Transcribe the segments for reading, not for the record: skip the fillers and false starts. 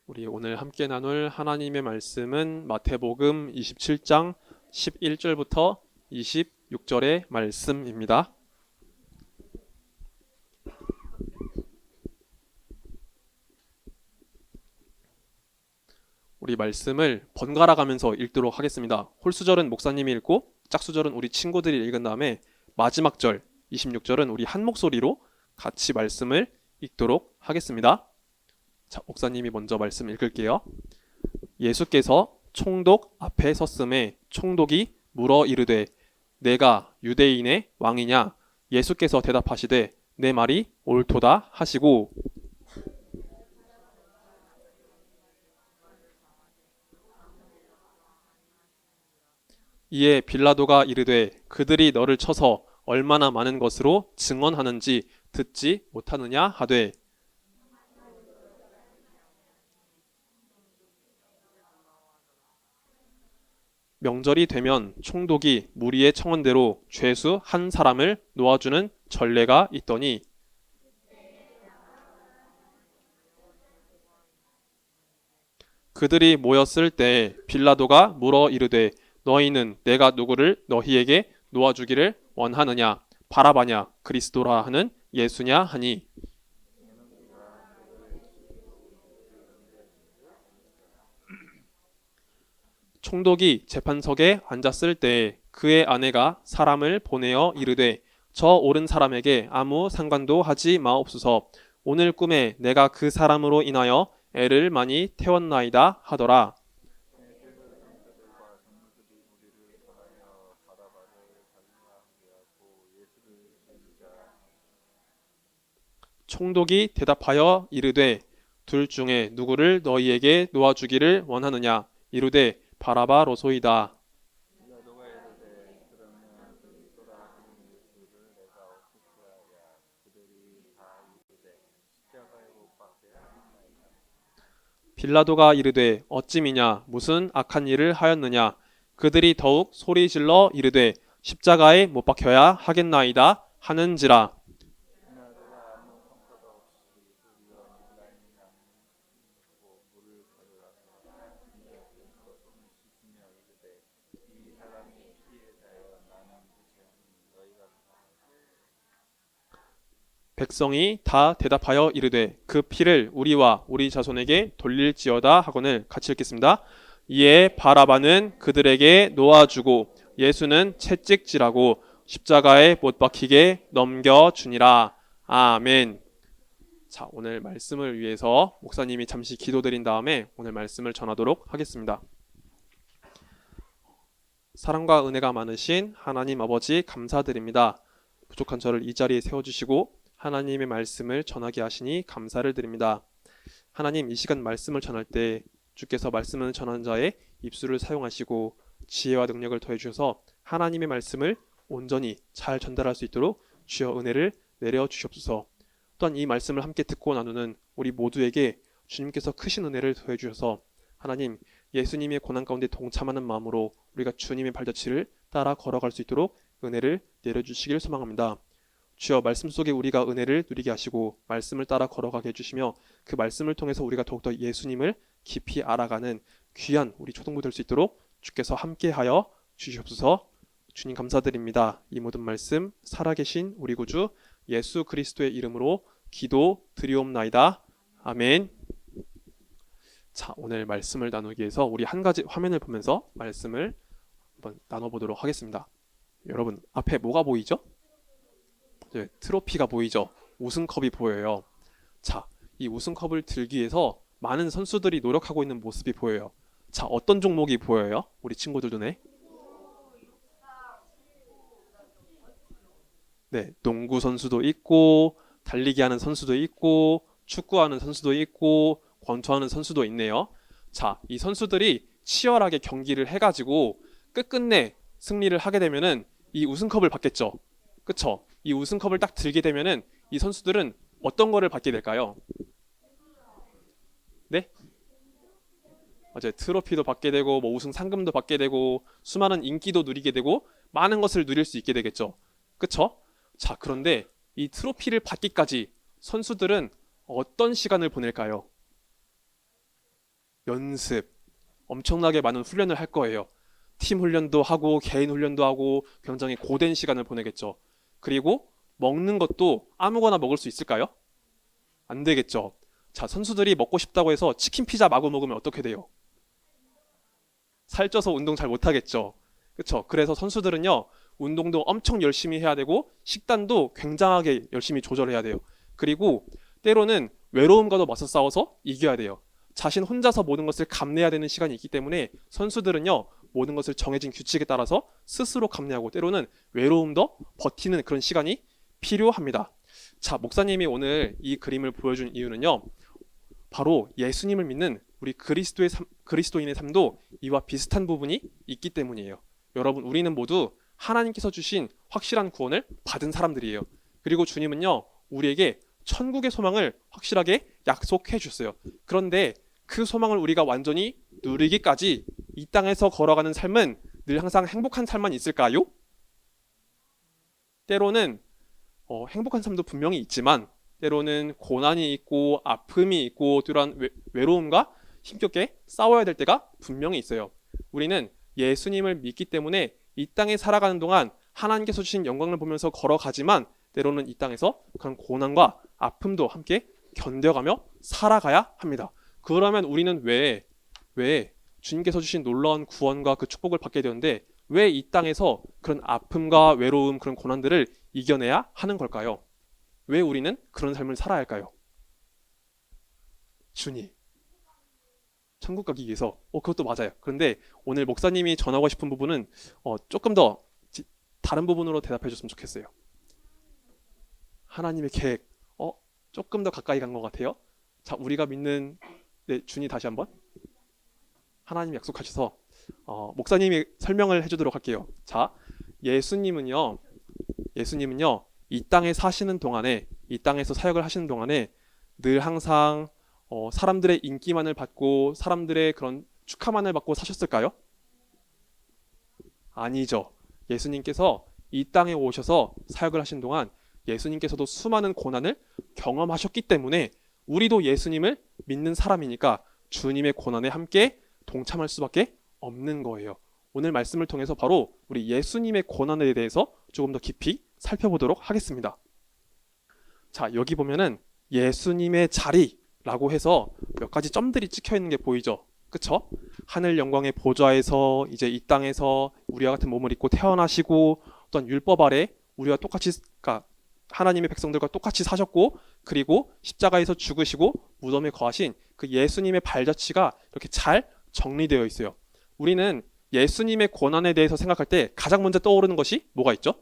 우리 오늘 함께 나눌 하나님의 말씀은 마태복음 27장 11절부터 26절의 말씀입니다. 우리 말씀을 번갈아 가면서 읽도록 하겠습니다. 홀수절은 목사님이 읽고 짝수절은 우리 친구들이 읽은 다음에 마지막 절 26절은 우리 한 목소리로 같이 말씀을 읽도록 하겠습니다. 자, 목사님이 먼저 말씀 읽을게요. 예수께서 총독 앞에 섰음에 총독이 물어 이르되 내가 유대인의 왕이냐? 예수께서 대답하시되 내 말이 옳도다 하시고 이에 빌라도가 이르되 그들이 너를 쳐서 얼마나 많은 것으로 증언하는지 듣지 못하느냐 하되 명절이 되면 총독이 무리의 청원대로 죄수 한 사람을 놓아주는 전례가 있더니 그들이 모였을 때 빌라도가 물어 이르되 너희는 내가 누구를 너희에게 놓아주기를 원하느냐 바라바냐 그리스도라 하는 예수냐 하니 총독이 재판석에 앉았을 때 그의 아내가 사람을 보내어 이르되 저 옳은 사람에게 아무 상관도 하지 마옵소서. 오늘 꿈에 내가 그 사람으로 인하여 애를 많이 태웠나이다 하더라. 총독이 대답하여 이르되 둘 중에 누구를 너희에게 놓아주기를 원하느냐 이르되 바라바로소이다. 빌라도가 이르되 어찌미냐 무슨 악한 일을 하였느냐 그들이 더욱 소리질러 이르되 십자가에 못 박혀야 하겠나이다 하는지라. 백성이 다 대답하여 이르되 그 피를 우리와 우리 자손에게 돌릴지어다 하거늘 같이 읽겠습니다. 이에 바라바는 그들에게 놓아주고 예수는 채찍질하고 십자가에 못 박히게 넘겨주니라. 아멘. 자, 오늘 말씀을 위해서 목사님이 잠시 기도드린 다음에 오늘 말씀을 전하도록 하겠습니다. 사랑과 은혜가 많으신 하나님 아버지 감사드립니다. 부족한 저를 이 자리에 세워주시고 하나님의 말씀을 전하게 하시니 감사를 드립니다. 하나님, 이 시간 말씀을 전할 때 주께서 말씀을 전하는 자의 입술을 사용하시고 지혜와 능력을 더해 주셔서 하나님의 말씀을 온전히 잘 전달할 수 있도록 주여 은혜를 내려 주시옵소서. 또한 이 말씀을 함께 듣고 나누는 우리 모두에게 주님께서 크신 은혜를 더해 주셔서 하나님, 예수님의 고난 가운데 동참하는 마음으로 우리가 주님의 발자취를 따라 걸어갈 수 있도록 은혜를 내려주시길 소망합니다. 주여 말씀 속에 우리가 은혜를 누리게 하시고 말씀을 따라 걸어가게 해주시며 그 말씀을 통해서 우리가 더욱더 예수님을 깊이 알아가는 귀한 우리 초등부 될 수 있도록 주께서 함께하여 주시옵소서. 주님 감사드립니다. 이 모든 말씀 살아계신 우리 구주 예수 그리스도의 이름으로 기도 드리옵나이다. 아멘. 자, 오늘 말씀을 나누기 위해서 우리 한 가지 화면을 보면서 말씀을 한번 나눠보도록 하겠습니다. 여러분 앞에 뭐가 보이죠? 네, 트로피가 보이죠? 우승컵이 보여요. 자, 이 우승컵을 들기 위해서 많은 선수들이 노력하고 있는 모습이 보여요. 자, 어떤 종목이 보여요? 우리 친구들 눈에? 네, 농구 선수도 있고 달리기 하는 선수도 있고 축구하는 선수도 있고 권투하는 선수도 있네요. 자, 이 선수들이 치열하게 경기를 해가지고 끝끝내 승리를 하게 되면은 이 우승컵을 받겠죠. 그쵸? 이 우승컵을 딱 들게 되면은 이 선수들은 어떤 거를 받게 될까요? 네? 맞아요. 트로피도 받게 되고 뭐 우승 상금도 받게 되고 수많은 인기도 누리게 되고 많은 것을 누릴 수 있게 되겠죠. 그쵸? 자, 그런데 이 트로피를 받기까지 선수들은 어떤 시간을 보낼까요? 연습, 엄청나게 많은 훈련을 할 거예요. 팀 훈련도 하고 개인 훈련도 하고 굉장히 고된 시간을 보내겠죠. 그리고 먹는 것도 아무거나 먹을 수 있을까요? 안 되겠죠. 자, 선수들이 먹고 싶다고 해서 치킨 피자 마구 먹으면 어떻게 돼요? 살쪄서 운동 잘 못하겠죠. 그렇죠. 그래서 선수들은요, 운동도 엄청 열심히 해야 되고 식단도 굉장하게 열심히 조절해야 돼요. 그리고 때로는 외로움과도 맞서 싸워서 이겨야 돼요. 자신 혼자서 모든 것을 감내해야 되는 시간이 있기 때문에 선수들은요, 모든 것을 정해진 규칙에 따라서 스스로 감내하고 때로는 외로움도 버티는 그런 시간이 필요합니다. 자, 목사님이 오늘 이 그림을 보여준 이유는요, 바로 예수님을 믿는 우리 그리스도인의 삶도 이와 비슷한 부분이 있기 때문이에요. 여러분, 우리는 모두 하나님께서 주신 확실한 구원을 받은 사람들이에요. 그리고 주님은요, 우리에게 천국의 소망을 확실하게 약속해 주셨어요. 그런데 그 소망을 우리가 완전히 누리기까지 이 땅에서 걸어가는 삶은 늘 항상 행복한 삶만 있을까요? 때로는 행복한 삶도 분명히 있지만 때로는 고난이 있고 아픔이 있고 또한 외로움과 힘겹게 싸워야 될 때가 분명히 있어요. 우리는 예수님을 믿기 때문에 이 땅에 살아가는 동안 하나님께서 주신 영광을 보면서 걸어가지만 때로는 이 땅에서 그런 고난과 아픔도 함께 견뎌가며 살아가야 합니다. 그러면 우리는 왜 주님께서 주신 놀라운 구원과 그 축복을 받게 되는데 왜 이 땅에서 그런 아픔과 외로움, 그런 고난들을 이겨내야 하는 걸까요? 왜 우리는 그런 삶을 살아야 할까요? 주님, 천국 가기 위해서. 그것도 맞아요. 그런데 오늘 목사님이 전하고 싶은 부분은 조금 더 다른 부분으로 대답해 줬으면 좋겠어요. 하나님의 계획, 조금 더 가까이 간 것 같아요. 자, 우리가 믿는 주님 다시 한번. 하나님이 약속하셔서 목사님이 설명을 해주도록 할게요. 자, 예수님은요, 이 땅에 사시는 동안에, 이 땅에서 사역을 하시는 동안에 늘 항상 사람들의 인기만을 받고 사람들의 그런 축하만을 받고 사셨을까요? 아니죠. 예수님께서 이 땅에 오셔서 사역을 하신 동안 예수님께서도 수많은 고난을 경험하셨기 때문에 우리도 예수님을 믿는 사람이니까 주님의 고난에 함께 동참할 수밖에 없는 거예요. 오늘 말씀을 통해서 바로 우리 예수님의 고난에 대해서 조금 더 깊이 살펴보도록 하겠습니다. 자, 여기 보면은 예수님의 자리라고 해서 몇 가지 점들이 찍혀 있는 게 보이죠? 그쵸? 하늘 영광의 보좌에서 이제 이 땅에서 우리와 같은 몸을 입고 태어나시고 어떤 율법 아래 우리와 똑같이, 그러니까 하나님의 백성들과 똑같이 사셨고 그리고 십자가에서 죽으시고 무덤에 거하신 그 예수님의 발자취가 이렇게 잘 정리되어 있어요. 우리는 예수님의 고난에 대해서 생각할 때 가장 먼저 떠오르는 것이 뭐가 있죠?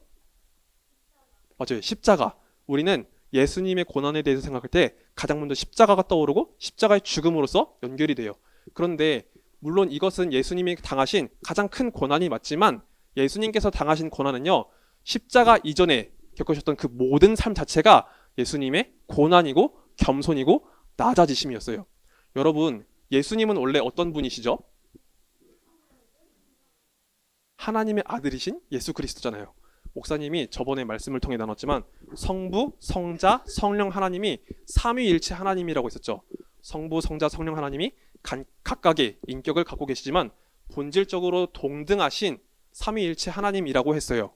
맞아요. 십자가. 우리는 예수님의 고난에 대해서 생각할 때 가장 먼저 십자가가 떠오르고 십자가의 죽음으로써 연결이 돼요. 그런데 물론 이것은 예수님이 당하신 가장 큰 고난이 맞지만 예수님께서 당하신 고난은요, 십자가 이전에 겪으셨던 그 모든 삶 자체가 예수님의 고난이고 겸손이고 낮아지심이었어요. 여러분, 예수님은 원래 어떤 분이시죠? 하나님의 아들이신 예수 그리스도잖아요. 목사님이 저번에 말씀을 통해 나눴지만 성부, 성자, 성령 하나님이 삼위일체 하나님이라고 했었죠. 성부, 성자, 성령 하나님이 각각의 인격을 갖고 계시지만 본질적으로 동등하신 삼위일체 하나님이라고 했어요.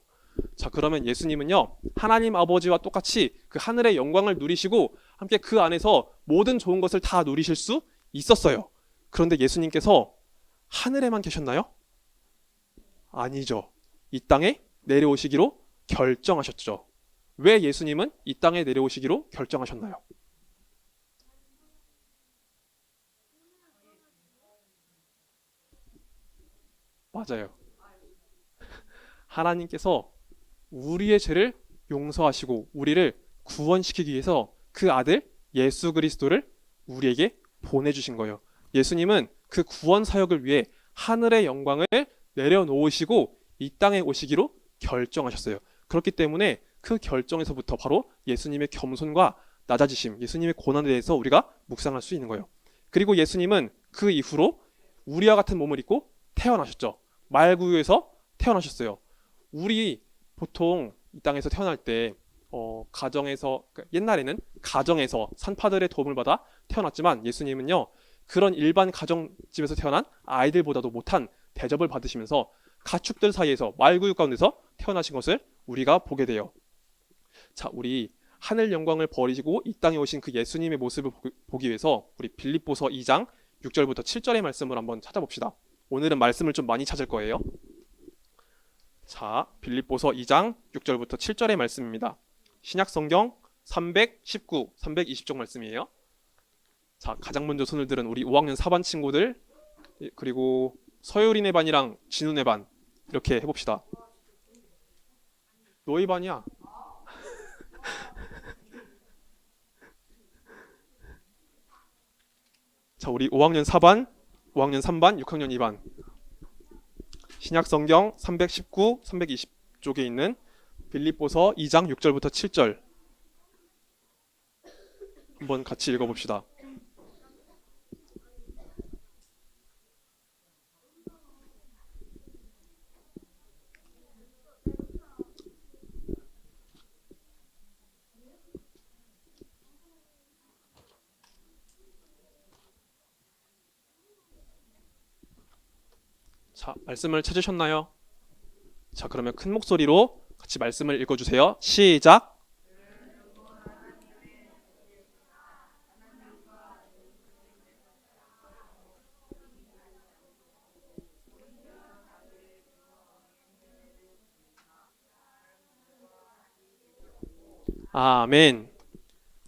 자, 그러면 예수님은요, 하나님 아버지와 똑같이 그 하늘의 영광을 누리시고 함께 그 안에서 모든 좋은 것을 다 누리실 수 있었어요. 그런데 예수님께서 하늘에만 계셨나요? 아니죠. 이 땅에 내려오시기로 결정하셨죠. 왜 예수님은 이 땅에 내려오시기로 결정하셨나요? 맞아요. 하나님께서 우리의 죄를 용서하시고 우리를 구원시키기 위해서 그 아들 예수 그리스도를 우리에게 보내주신 거예요. 예수님은 그 구원 사역을 위해 하늘의 영광을 내려놓으시고 이 땅에 오시기로 결정하셨어요. 그렇기 때문에 그 결정에서부터 바로 예수님의 겸손과 낮아지심, 예수님의 고난에 대해서 우리가 묵상할 수 있는 거예요. 그리고 예수님은 그 이후로 우리와 같은 몸을 입고 태어나셨죠. 말구유에서 태어나셨어요. 우리 보통 이 땅에서 태어날 때 가정에서, 옛날에는 가정에서 산파들의 도움을 받아 태어났지만 예수님은요, 그런 일반 가정집에서 태어난 아이들보다도 못한 대접을 받으시면서 가축들 사이에서 말구유 가운데서 태어나신 것을 우리가 보게 돼요. 자, 우리 하늘 영광을 버리시고 이 땅에 오신 그 예수님의 모습을 보기 위해서 우리 빌립보서 2장 6절부터 7절의 말씀을 한번 찾아봅시다. 오늘은 말씀을 좀 많이 찾을 거예요. 자, 빌립보서 2장 6절부터 7절의 말씀입니다. 신약 성경 319, 320쪽 말씀이에요. 자, 가장 먼저 손을 들은 우리 5학년 4반 친구들, 그리고 서유린의 반이랑 진훈의 반 이렇게 해봅시다. 너희 반이야. 자, 우리 5학년 4반, 5학년 3반, 6학년 2반. 신약 성경 319, 320쪽에 있는 빌립보서 2장 6절부터 7절 한번 같이 읽어봅시다. 자, 말씀을 찾으셨나요? 자, 그러면 큰 목소리로 같이 말씀을 읽어주세요. 시작! 아멘.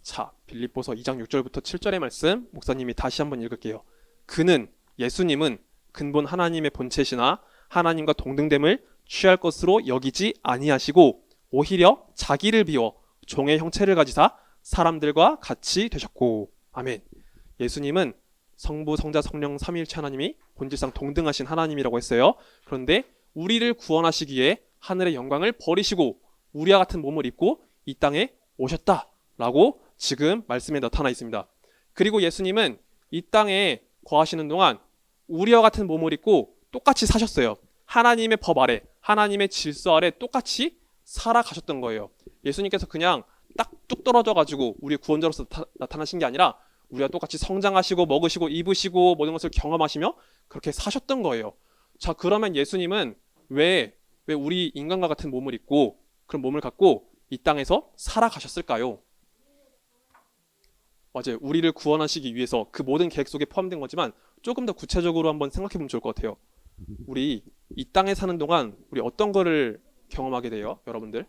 자, 빌립보서 2장 6절부터 7절의 말씀 목사님이 다시 한번 읽을게요. 그는, 예수님은 근본 하나님의 본체시나 하나님과 동등됨을 취할 것으로 여기지 아니하시고 오히려 자기를 비워 종의 형체를 가지사 사람들과 같이 되셨고. 아멘. 예수님은 성부, 성자, 성령 삼위일체 하나님이 본질상 동등하신 하나님이라고 했어요. 그런데 우리를 구원하시기에 하늘의 영광을 버리시고 우리와 같은 몸을 입고 이 땅에 오셨다라고 지금 말씀에 나타나 있습니다. 그리고 예수님은 이 땅에 거하시는 동안 우리와 같은 몸을 입고 똑같이 사셨어요. 하나님의 법 아래, 하나님의 질서 아래 똑같이 살아가셨던 거예요. 예수님께서 그냥 딱 뚝 떨어져가지고 우리 구원자로서 나타나신 게 아니라 우리가 똑같이 성장하시고 먹으시고 입으시고 모든 것을 경험하시며 그렇게 사셨던 거예요. 자, 그러면 예수님은 왜 우리 인간과 같은 몸을 입고 그런 몸을 갖고 이 땅에서 살아가셨을까요? 맞아요. 우리를 구원하시기 위해서 그 모든 계획 속에 포함된 거지만 조금 더 구체적으로 한번 생각해 보면 좋을 것 같아요. 우리 이 땅에 사는 동안 우리 어떤 거를 경험하게 돼요? 여러분들?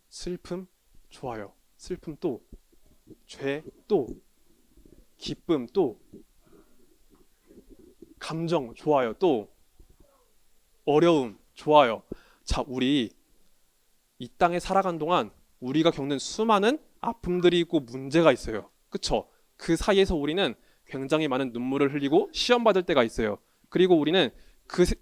슬픔? 좋아요. 슬픔 또 죄 또 기쁨 또 감정 좋아요. 또 어려움 좋아요. 자, 우리 이 땅에 살아간 동안 우리가 겪는 수많은 아픔들이 있고 문제가 있어요. 그쵸? 그 사이에서 우리는 굉장히 많은 눈물을 흘리고 시험받을 때가 있어요. 그리고 우리는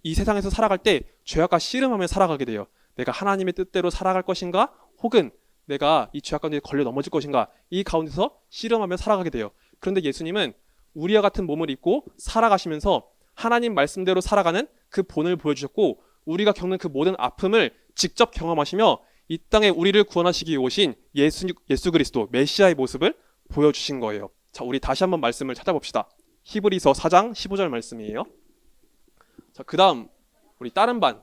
이 세상에서 살아갈 때 죄악과 씨름하며 살아가게 돼요. 내가 하나님의 뜻대로 살아갈 것인가? 혹은 내가 이 죄악 가운데 걸려 넘어질 것인가? 이 가운데서 씨름하며 살아가게 돼요. 그런데 예수님은 우리와 같은 몸을 입고 살아가시면서 하나님 말씀대로 살아가는 그 본을 보여주셨고 우리가 겪는 그 모든 아픔을 직접 경험하시며 이 땅에 우리를 구원하시기 위해 오신 예수 그리스도 메시아의 모습을 보여주신 거예요. 자, 우리 다시 한번 말씀을 찾아봅시다. 히브리서 4장 15절 말씀이에요. 자, 그 다음 우리 다른 반,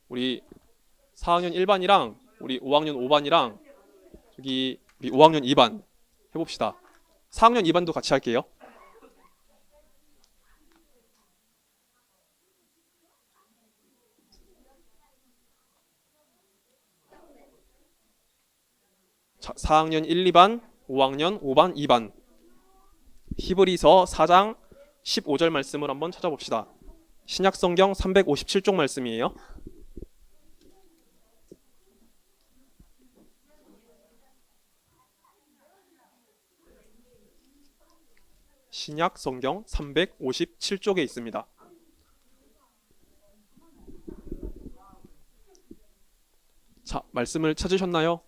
우리 4학년 1반이랑 우리 5학년 5반이랑 여기 우리 5학년 2반 해봅시다. 4학년 2반도 같이 할게요. 자, 4학년 1, 2반, 5학년 5반, 2반. 히브리서 4장 15절 말씀을 한번 찾아봅시다. 신약성경 357쪽 말씀이에요. 신약성경 357쪽에 있습니다. 자, 말씀을 찾으셨나요?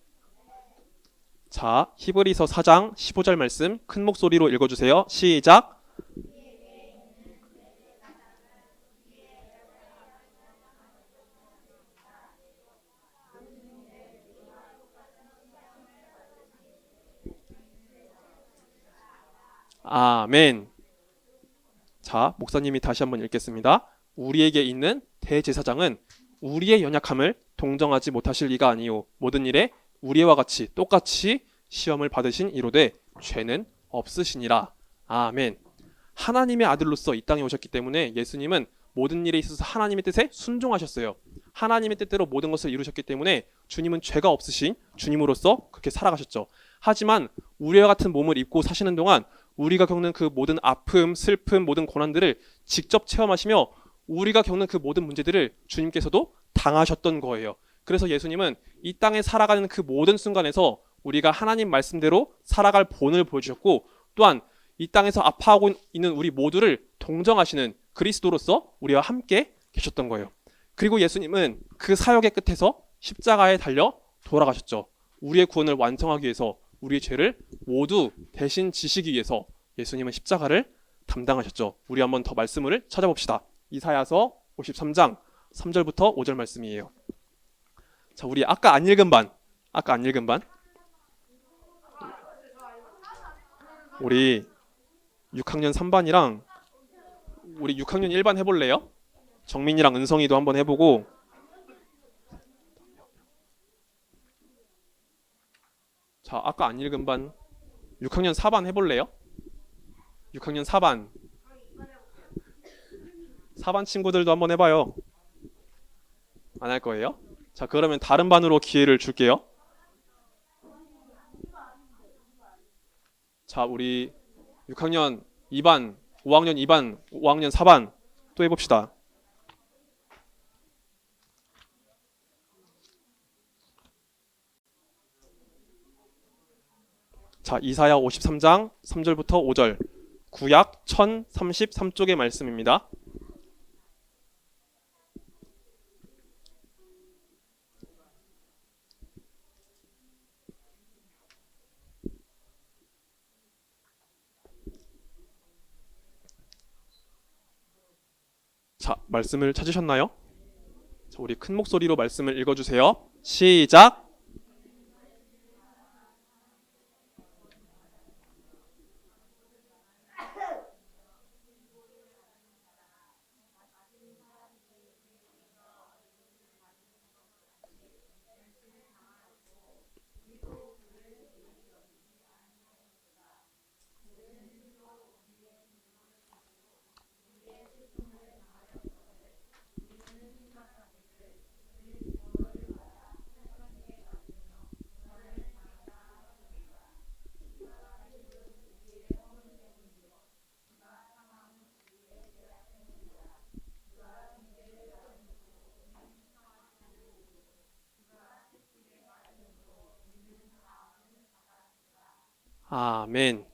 자, 히브리서 4장 15절 말씀 큰 목소리로 읽어주세요. 시작! 아멘. 자, 목사님이 다시 한번 읽겠습니다. 우리에게 있는 대제사장은 우리의 연약함을 동정하지 못하실 이가 아니요 모든 일에 우리와 같이 똑같이 시험을 받으신 이로되 죄는 없으시니라. 아멘. 하나님의 아들로서 이 땅에 오셨기 때문에 예수님은 모든 일에 있어서 하나님의 뜻에 순종하셨어요. 하나님의 뜻대로 모든 것을 이루셨기 때문에 주님은 죄가 없으신 주님으로서 그렇게 살아가셨죠. 하지만 우리와 같은 몸을 입고 사시는 동안 우리가 겪는 그 모든 아픔, 슬픔, 모든 고난들을 직접 체험하시며 우리가 겪는 그 모든 문제들을 주님께서도 당하셨던 거예요. 그래서 예수님은 이 땅에 살아가는 그 모든 순간에서 우리가 하나님 말씀대로 살아갈 본을 보여주셨고, 또한 이 땅에서 아파하고 있는 우리 모두를 동정하시는 그리스도로서 우리와 함께 계셨던 거예요. 그리고 예수님은 그 사역의 끝에서 십자가에 달려 돌아가셨죠. 우리의 구원을 완성하기 위해서, 우리의 죄를 모두 대신 지시기 위해서 예수님은 십자가를 담당하셨죠. 우리 한번 더 말씀을 찾아봅시다. 이사야서 53장 3절부터 5절 말씀이에요. 자, 우리 아까 안 읽은 반, 우리 6학년 3반이랑 우리 6학년 1반 해볼래요? 정민이랑 은성이도 한번 해보고. 자, 아까 안 읽은 반 6학년 4반 해볼래요? 6학년 4반 친구들도 한번 해봐요. 안 할 거예요? 자, 그러면 다른 반으로 기회를 줄게요. 자, 우리 6학년 2반, 5학년 2반, 5학년 4반 또 해봅시다. 자, 이사야 53장 3절부터 5절, 구약 1033쪽의 말씀입니다. 자, 말씀을 찾으셨나요? 자, 우리 큰 목소리로 말씀을 읽어주세요. 시작! 아멘.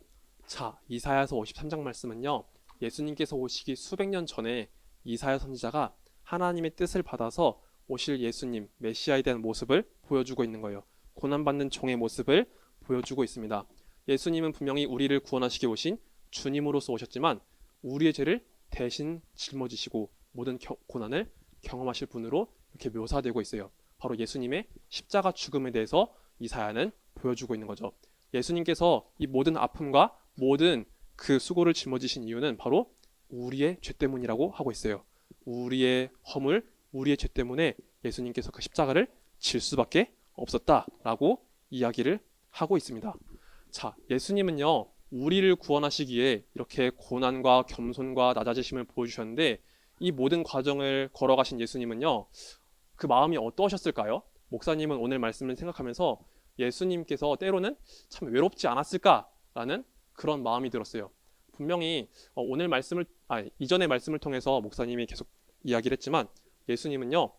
자, 이사야서 53장 말씀은요, 예수님께서 오시기 수백 년 전에 이사야 선지자가 하나님의 뜻을 받아서 오실 예수님, 메시아에 대한 모습을 보여주고 있는 거예요. 고난받는 종의 모습을 보여주고 있습니다. 예수님은 분명히 우리를 구원하시기 오신 주님으로서 오셨지만 우리의 죄를 대신 짊어지시고 모든 고난을 경험하실 분으로 이렇게 묘사되고 있어요. 바로 예수님의 십자가 죽음에 대해서 이사야는 보여주고 있는 거죠. 예수님께서 이 모든 아픔과 모든 그 수고를 짊어지신 이유는 바로 우리의 죄 때문이라고 하고 있어요. 우리의 허물, 우리의 죄 때문에 예수님께서 그 십자가를 질 수밖에 없었다라고 이야기를 하고 있습니다. 자, 예수님은요, 우리를 구원하시기에 이렇게 고난과 겸손과 낮아지심을 보여주셨는데, 이 모든 과정을 걸어가신 예수님은요, 그 마음이 어떠셨을까요? 목사님은 오늘 말씀을 생각하면서 예수님께서 때로는 참 외롭지 않았을까라는 그런 마음이 들었어요. 분명히 오늘 말씀을, 이전의 말씀을 통해서 목사님이 계속 이야기를 했지만 예수님은요,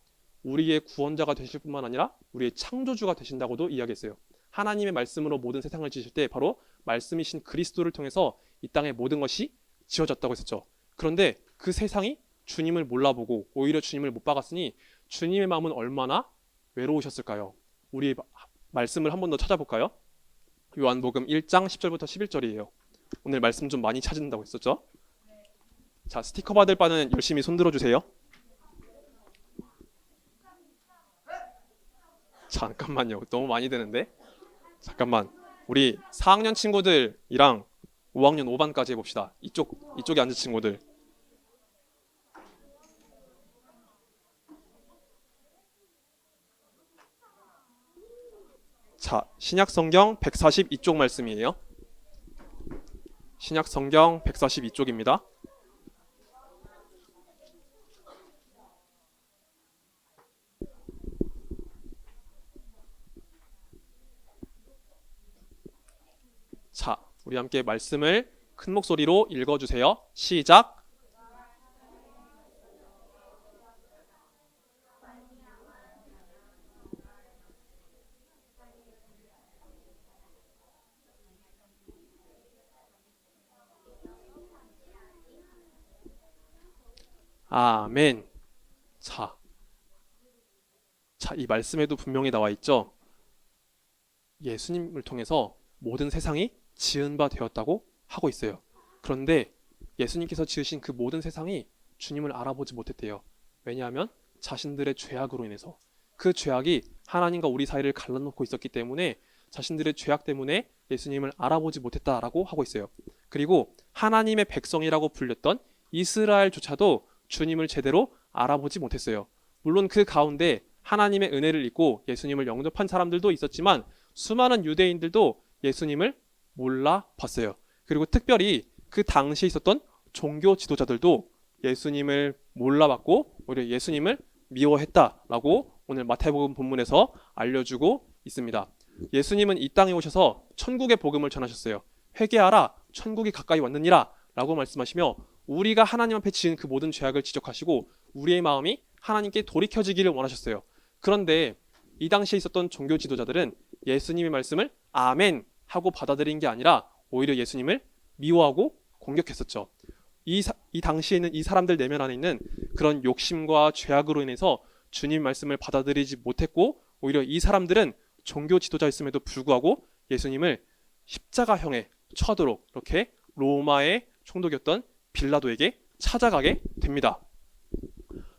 우리의 구원자가 되실 뿐만 아니라 우리의 창조주가 되신다고도 이야기했어요. 하나님의 말씀으로 모든 세상을 지으실 때 바로 말씀이신 그리스도를 통해서 이 땅의 모든 것이 지어졌다고 했었죠. 그런데 그 세상이 주님을 몰라보고 오히려 주님을 못 박았으니 주님의 마음은 얼마나 외로우셨을까요? 우리 말씀을 한 번 더 찾아볼까요? 요한복음 1장 10절부터 11절이에요. 오늘 말씀 좀 많이 찾는다고 했었죠? 자, 스티커 받을 바는 열심히 손들어 주세요. 잠깐만요. 너무 많이 되는데. 잠깐만. 우리 4학년 친구들이랑 5학년 5반까지 해봅시다. 이쪽에 앉은 친구들. 자, 신약성경 142쪽 말씀이에요. 신약성경 142쪽입니다. 자, 우리 함께 말씀을 큰 목소리로 읽어주세요. 시작. 아멘. 자, 이 말씀에도 분명히 나와 있죠. 예수님을 통해서 모든 세상이 지은 바 되었다고 하고 있어요. 그런데 예수님께서 지으신 그 모든 세상이 주님을 알아보지 못했대요. 왜냐하면 자신들의 죄악으로 인해서 그 죄악이 하나님과 우리 사이를 갈라놓고 있었기 때문에 자신들의 죄악 때문에 예수님을 알아보지 못했다라고 하고 있어요. 그리고 하나님의 백성이라고 불렸던 이스라엘조차도 주님을 제대로 알아보지 못했어요. 물론 그 가운데 하나님의 은혜를 입고 예수님을 영접한 사람들도 있었지만 수많은 유대인들도 예수님을 몰라봤어요. 그리고 특별히 그 당시에 있었던 종교 지도자들도 예수님을 몰라봤고 오히려 예수님을 미워했다라고 오늘 마태복음 본문에서 알려주고 있습니다. 예수님은 이 땅에 오셔서 천국의 복음을 전하셨어요. 회개하라, 천국이 가까이 왔느니라 라고 말씀하시며 우리가 하나님 앞에 지은 그 모든 죄악을 지적하시고 우리의 마음이 하나님께 돌이켜지기를 원하셨어요. 그런데 이 당시에 있었던 종교 지도자들은 예수님의 말씀을 아멘 하고 받아들인 게 아니라 오히려 예수님을 미워하고 공격했었죠. 이 당시에 있는 이 사람들 내면 안에 있는 그런 욕심과 죄악으로 인해서 주님 말씀을 받아들이지 못했고 오히려 이 사람들은 종교 지도자였음에도 불구하고 예수님을 십자가형에 처하도록 이렇게 로마의 총독이었던 빌라도에게 찾아가게 됩니다.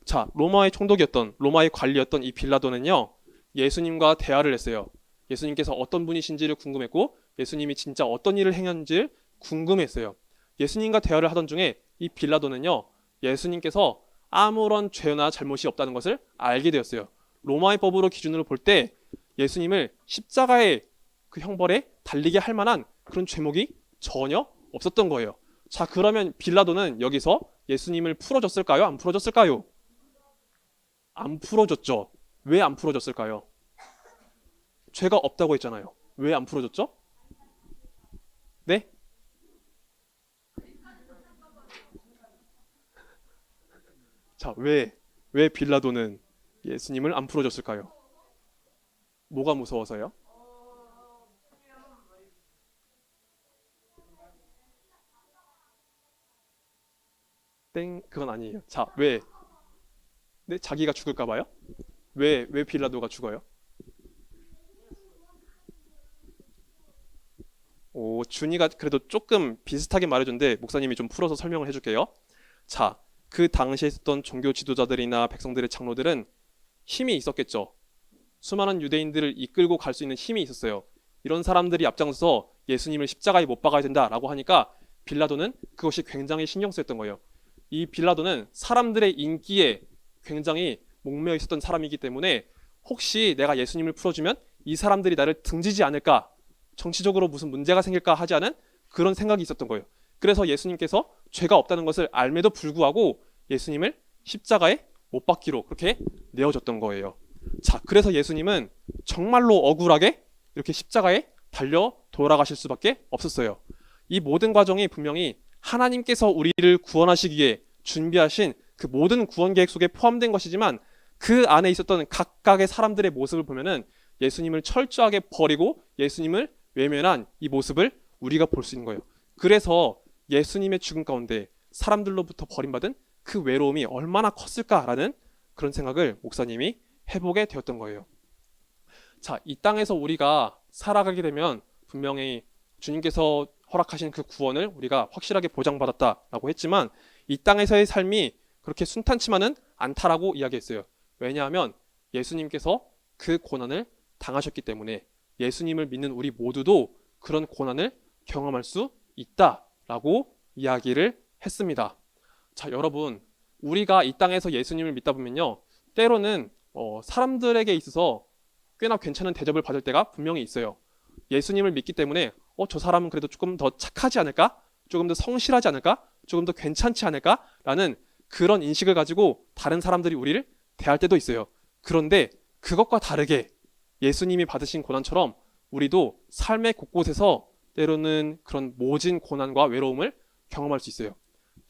자, 로마의 총독이었던 로마의 관리였던 이 빌라도는요 예수님과 대화를 했어요. 예수님께서 어떤 분이신지를 궁금했고 예수님이 진짜 어떤 일을 행했는지를 궁금했어요. 예수님과 대화를 하던 중에 이 빌라도는요 예수님께서 아무런 죄나 잘못이 없다는 것을 알게 되었어요. 로마의 법으로 기준으로 볼 때 예수님을 십자가의 그 형벌에 달리게 할 만한 그런 죄목이 전혀 없었던 거예요. 자, 그러면 빌라도는 여기서 예수님을 풀어줬을까요? 안 풀어줬을까요? 안 풀어줬죠. 왜 안 풀어줬을까요? 죄가 없다고 했잖아요. 왜 안 풀어줬죠? 네? 자, 왜 빌라도는 예수님을 안 풀어줬을까요? 뭐가 무서워서요? 땡, 그건 아니에요. 자, 왜? 네, 자기가 죽을까 봐요? 왜 빌라도가 죽어요? 오, 준이가 그래도 조금 비슷하게 말해줬는데 목사님이 좀 풀어서 설명을 해줄게요. 자, 그 당시에 있었던 종교 지도자들이나 백성들의 장로들은 힘이 있었겠죠. 수많은 유대인들을 이끌고 갈 수 있는 힘이 있었어요. 이런 사람들이 앞장서서 예수님을 십자가에 못 박아야 된다라고 하니까 빌라도는 그것이 굉장히 신경 쓰였던 거예요. 이 빌라도는 사람들의 인기에 굉장히 목매어 있었던 사람이기 때문에 혹시 내가 예수님을 풀어주면 이 사람들이 나를 등지지 않을까, 정치적으로 무슨 문제가 생길까 하지 않은 그런 생각이 있었던 거예요. 그래서 예수님께서 죄가 없다는 것을 알매도 불구하고 예수님을 십자가에 못 박기로 그렇게 내어줬던 거예요. 자, 그래서 예수님은 정말로 억울하게 이렇게 십자가에 달려 돌아가실 수밖에 없었어요. 이 모든 과정이 분명히 하나님께서 우리를 구원하시기 위해 준비하신 그 모든 구원 계획 속에 포함된 것이지만 그 안에 있었던 각각의 사람들의 모습을 보면은 예수님을 철저하게 버리고 예수님을 외면한 이 모습을 우리가 볼 수 있는 거예요. 그래서 예수님의 죽음 가운데 사람들로부터 버림받은 그 외로움이 얼마나 컸을까라는 그런 생각을 목사님이 해보게 되었던 거예요. 자, 이 땅에서 우리가 살아가게 되면 분명히 주님께서 허락하신 그 구원을 우리가 확실하게 보장받았다라고 했지만 이 땅에서의 삶이 그렇게 순탄치만은 않다라고 이야기했어요. 왜냐하면 예수님께서 그 고난을 당하셨기 때문에 예수님을 믿는 우리 모두도 그런 고난을 경험할 수 있다라고 이야기를 했습니다. 자, 여러분, 우리가 이 땅에서 예수님을 믿다 보면요, 때로는 사람들에게 있어서 꽤나 괜찮은 대접을 받을 때가 분명히 있어요. 예수님을 믿기 때문에 저 사람은 그래도 조금 더 착하지 않을까? 조금 더 성실하지 않을까? 조금 더 괜찮지 않을까? 라는 그런 인식을 가지고 다른 사람들이 우리를 대할 때도 있어요. 그런데 그것과 다르게 예수님이 받으신 고난처럼 우리도 삶의 곳곳에서 때로는 그런 모진 고난과 외로움을 경험할 수 있어요.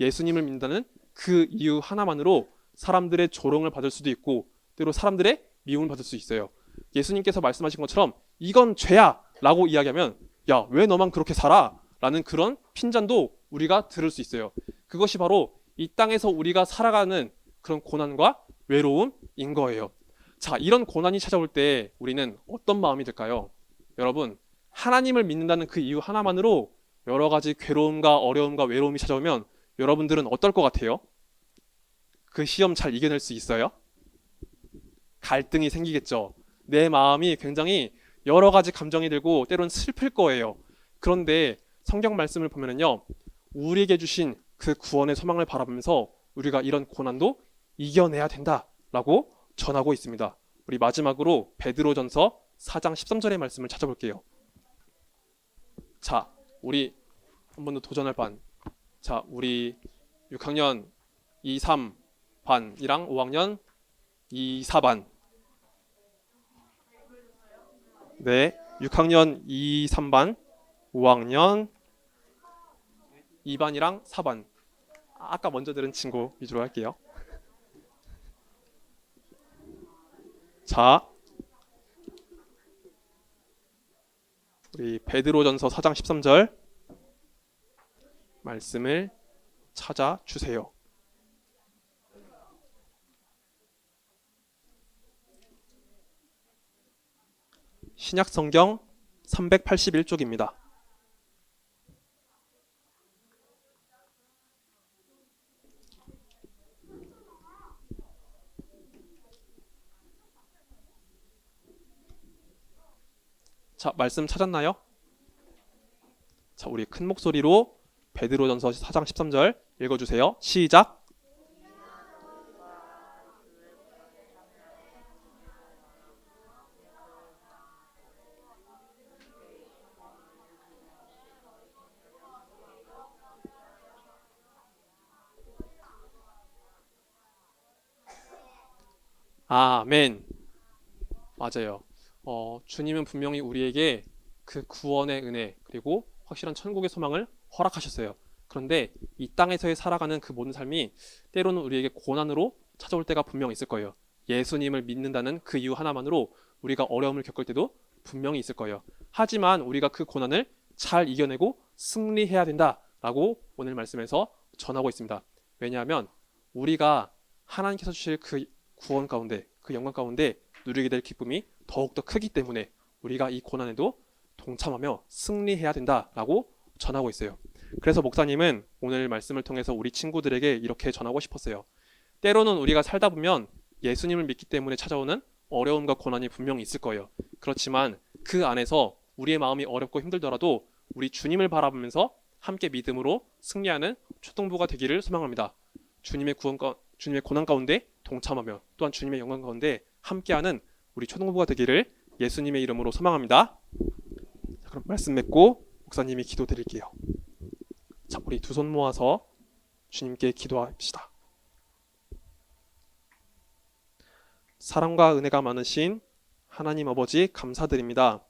예수님을 믿는다는 그 이유 하나만으로 사람들의 조롱을 받을 수도 있고 때로 사람들의 미움을 받을 수 있어요. 예수님께서 말씀하신 것처럼 이건 죄야 라고 이야기하면 야, 왜 너만 그렇게 살아? 라는 그런 핀잔도 우리가 들을 수 있어요. 그것이 바로 이 땅에서 우리가 살아가는 그런 고난과 외로움인 거예요. 자, 이런 고난이 찾아올 때 우리는 어떤 마음이 들까요? 여러분, 하나님을 믿는다는 그 이유 하나만으로 여러 가지 괴로움과 어려움과 외로움이 찾아오면 여러분들은 어떨 것 같아요? 그 시험 잘 이겨낼 수 있어요? 갈등이 생기겠죠. 내 마음이 굉장히 여러 가지 감정이 들고 때로는 슬플 거예요. 그런데 성경 말씀을 보면은요, 우리에게 주신 그 구원의 소망을 바라보면서 우리가 이런 고난도 이겨내야 된다라고 전하고 있습니다. 우리 마지막으로 베드로전서 4장 13절의 말씀을 찾아볼게요. 자, 우리 한 번 더 도전할 반. 자, 우리 6학년 2, 3 반이랑 5학년 2, 4반. 네, 6학년 2, 3반, 5학년 2반이랑 4반. 아까 먼저 들은 친구 위주로 할게요. 자, 우리 베드로전서 4장 13절 말씀을 찾아주세요. 신약성경 381쪽입니다. 자, 말씀 찾았나요? 자, 우리 큰 목소리로 베드로전서 4장 13절 읽어주세요. 시작. 아멘. 맞아요. 주님은 분명히 우리에게 그 구원의 은혜 그리고 확실한 천국의 소망을 허락하셨어요. 그런데 이 땅에서의 살아가는 그 모든 삶이 때로는 우리에게 고난으로 찾아올 때가 분명 있을 거예요. 예수님을 믿는다는 그 이유 하나만으로 우리가 어려움을 겪을 때도 분명히 있을 거예요. 하지만 우리가 그 고난을 잘 이겨내고 승리해야 된다라고 오늘 말씀에서 전하고 있습니다. 왜냐하면 우리가 하나님께서 주실 그 구원 가운데, 그 영광 가운데 누리게 될 기쁨이 더욱더 크기 때문에 우리가 이 고난에도 동참하며 승리해야 된다라고 전하고 있어요. 그래서 목사님은 오늘 말씀을 통해서 우리 친구들에게 이렇게 전하고 싶었어요. 때로는 우리가 살다 보면 예수님을 믿기 때문에 찾아오는 어려움과 고난이 분명히 있을 거예요. 그렇지만 그 안에서 우리의 마음이 어렵고 힘들더라도 우리 주님을 바라보면서 함께 믿음으로 승리하는 초등부가 되기를 소망합니다. 주님의 고난 가운데 동참하며 또한 주님의 영광 가운데 함께하는 우리 초등부가 되기를 예수님의 이름으로 소망합니다. 자, 그럼 말씀 맺고 목사님이 기도 드릴게요. 자, 우리 두 손 모아서 주님께 기도합시다. 사랑과 은혜가 많으신 하나님 아버지 감사드립니다.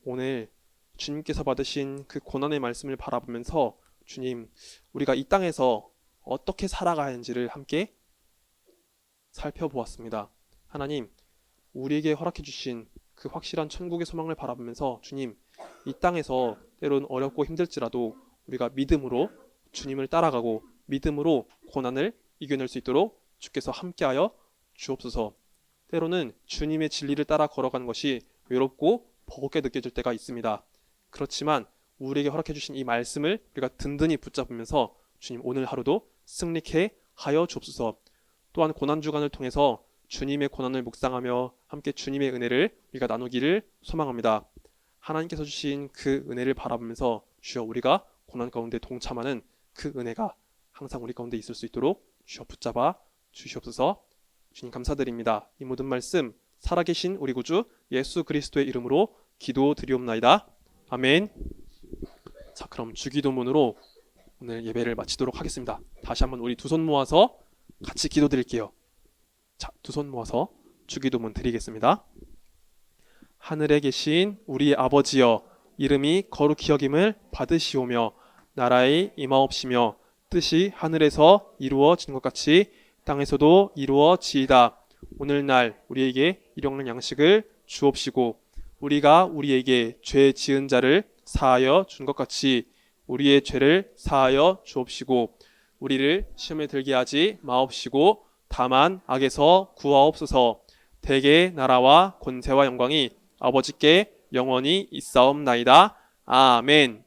오늘 주님께서 받으신 그 고난의 말씀을 바라보면서 주님, 우리가 이 땅에서 어떻게 살아가야 하는지를 함께 살펴보았습니다. 하나님, 우리에게 허락해 주신 그 확실한 천국의 소망을 바라보면서 주님, 이 땅에서 때로는 어렵고 힘들지라도 우리가 믿음으로 주님을 따라가고 믿음으로 고난을 이겨낼 수 있도록 주께서 함께하여 주옵소서. 때로는 주님의 진리를 따라 걸어가는 것이 외롭고 버겁게 느껴질 때가 있습니다. 그렇지만 우리에게 허락해 주신 이 말씀을 우리가 든든히 붙잡으면서 주님, 오늘 하루도 승리케 하여 주옵소서. 또한 고난주간을 통해서 주님의 고난을 묵상하며 함께 주님의 은혜를 우리가 나누기를 소망합니다. 하나님께서 주신 그 은혜를 바라보면서 주여, 우리가 고난 가운데 동참하는 그 은혜가 항상 우리 가운데 있을 수 있도록 주여 붙잡아 주시옵소서. 주님 감사드립니다. 이 모든 말씀 살아계신 우리 구주 예수 그리스도의 이름으로 기도드리옵나이다. 아멘. 자, 그럼 주기도문으로 오늘 예배를 마치도록 하겠습니다. 다시 한번 우리 두 손 모아서 같이 기도드릴게요. 자, 두 손 모아서 주기도문 드리겠습니다. 하늘에 계신 우리 아버지여, 이름이 거룩히 여김을 받으시오며 나라의 임하옵시며 뜻이 하늘에서 이루어진 것 같이 땅에서도 이루어지이다. 오늘날 우리에게 일용할 양식을 주옵시고 우리가 우리에게 죄 지은 자를 사하여 준 것 같이 우리의 죄를 사하여 주옵시고 우리를 시험에 들게 하지 마옵시고 다만 악에서 구하옵소서. 대개 나라와 권세와 영광이 아버지께 영원히 있사옵나이다. 아멘.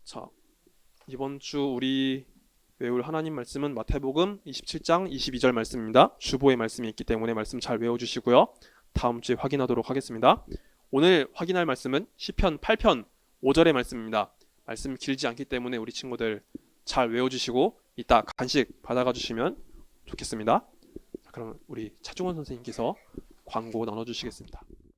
자, 이번 주 우리 외울 하나님 말씀은 마태복음 27장 22절 말씀입니다. 주보의 말씀이 있기 때문에 말씀 잘 외워주시고요. 다음 주에 확인하도록 하겠습니다. 오늘 확인할 말씀은 시편 8편 5절의 말씀입니다. 말씀 길지 않기 때문에 우리 친구들 잘 외워주시고 이따 간식 받아가 주시면 좋겠습니다. 자, 그럼 우리 차중원 선생님께서 광고 나눠주시겠습니다.